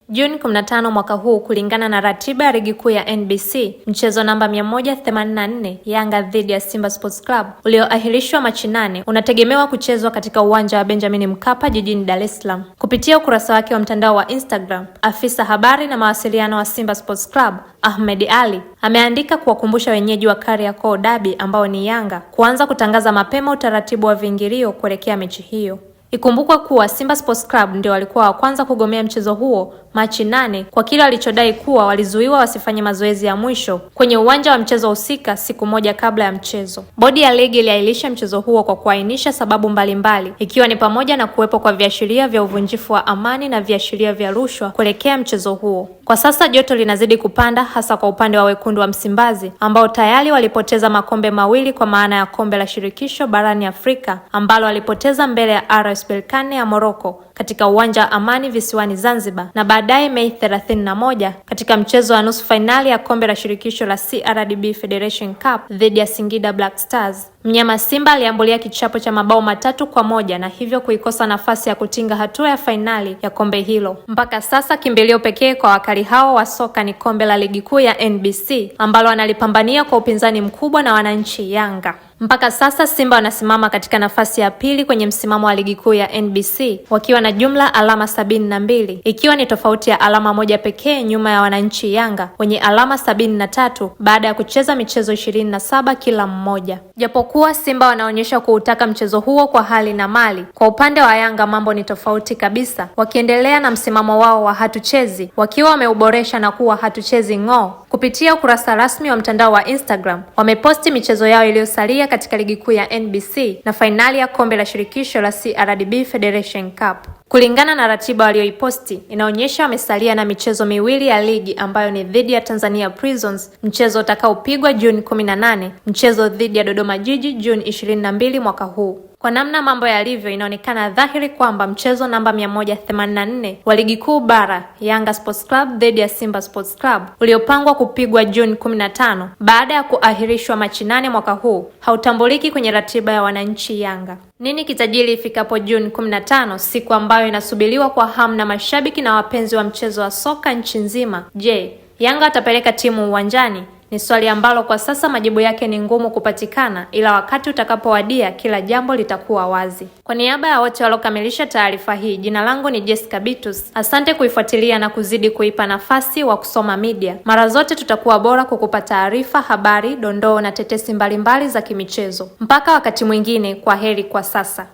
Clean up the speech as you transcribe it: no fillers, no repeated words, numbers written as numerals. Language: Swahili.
Juni 15 mwaka huu, kulingana na ratiba ya ligi kuu ya NBC, mchezo namba 184 Yanga dhidi ya Simba Sports Club ulioahirishwa Machi 8 unategemewa kuchezwa katika uwanja wa Benjamin Mkapa jijini Dar es Salaam. Kupitia ukurasa wake wa mtandao wa Instagram, afisa habari na mawasiliano wa Simba Sports Club Ahmed Ali ameandika kuwakumbusha wenyeji wa Kariakoo Derby ambao ni Yanga kuanza kutangaza mapema utaratibu wa viingilio kuelekea mechi hiyo. Ikumbukwe kuwa Simba Sports Club ndio walikuwa wa kwanza kugomea mchezo huo Machi 8 kwa kile walichodai kuwa walizuiwa wasifanye mazoezi ya mwisho kwenye uwanja wa mchezo husika siku moja kabla ya mchezo. Bodi ya ligi iliahirisha mchezo huo kwa kuainisha sababu mbalimbali, ikiwa ni pamoja na kuwepo kwa viashiria vya uvunjifu wa amani na viashiria vya rushwa kuelekea mchezo huo. Kwa sasa joto linazidi kupanda, hasa kwa upande wa wekundu wa Msimbazi ambao tayari walipoteza makombe mawili, kwa maana ya kombe la shirikisho barani Afrika ambalo walipoteza mbele ya RS Berkane ya Morocco katika uwanja wa Amani visiwani Zanzibar, na baadaye Mei 31 katika mchezo wa nusu fainali ya kombe la shirikisho la CRDB Federation Cup dhidi ya Singida Black Stars. Mnyama Simba aliambulia kichapo cha mabao 3-1 na hivyo kuikosa nafasi ya kutinga hatua ya fainali ya kombe hilo. Mpaka sasa kimbilio pekee kwa wakali hao wa soka ni kombe la ligi kuu ya NBC ambalo wanalipambania kwa upinzani mkubwa na wananchi Yanga. Mpaka sasa Simba wanasimama katika nafasi ya pili kwenye msimamo wa ligi kuu ya NBC wakiwa na jumla alama 72, ikiwa ni tofauti ya alama moja pekee nyuma ya wananchi Yanga wenye alama 73 baada ya kucheza michezo 27 kila mmoja. Japokuwa Simba wanaonyesha kuutaka mchezo huo kwa hali na mali, kwa upande wa Yanga mambo ni tofauti kabisa, wakiendelea na msimamo wao wa hatuchezi, wakiwa wameuboresha na kuwa hatuchezi ng'oo. Kupitia ukurasa rasmi wa mtandao wa Instagram, wameposti michezo yao iliyosalia katika ligi kuu ya NBC na fainali ya kombe la shirikisho la CRDB Federation Cup. Kulingana na ratiba walioiposti, inaonyesha wamesalia na michezo miwili ya ligi ambayo ni dhidi ya Tanzania Prisons, mchezo utakaopigwa Juni 18, mchezo dhidi ya Dodoma Jiji Juni 22 mwaka huu. Kwa namna mambo yalivyo, inaonekana dhahiri kwamba mchezo namba 184 wa ligi kuu bara Yanga Sports Club dhidi ya Simba Sports Club uliopangwa kupigwa Juni 15 baada ya kuahirishwa Machi 8 mwaka huu hautambuliki kwenye ratiba ya wananchi Yanga. Nini kitajiri ifikapo Juni 15, siku ambayo inasubiriwa kwa hamu na mashabiki na wapenzi wa mchezo wa soka nchi nzima? Je, Yanga atapeleka timu uwanjani? Ni swali ambalo kwa sasa majibu yake ni ngumu kupatikana, ila wakati utakapowadia kila jambo litakuwa wazi. Kwa niaba ya wote waliokamilisha taarifa hii, jina langu ni Jessica Bitus. Asante kuifuatilia na kuzidi kuipa nafasi wa kusoma media. Mara zote tutakuwa bora kukupa taarifa, habari, dondoo na tetesi mbalimbali za kimichezo. Mpaka wakati mwingine, kwa heri kwa sasa.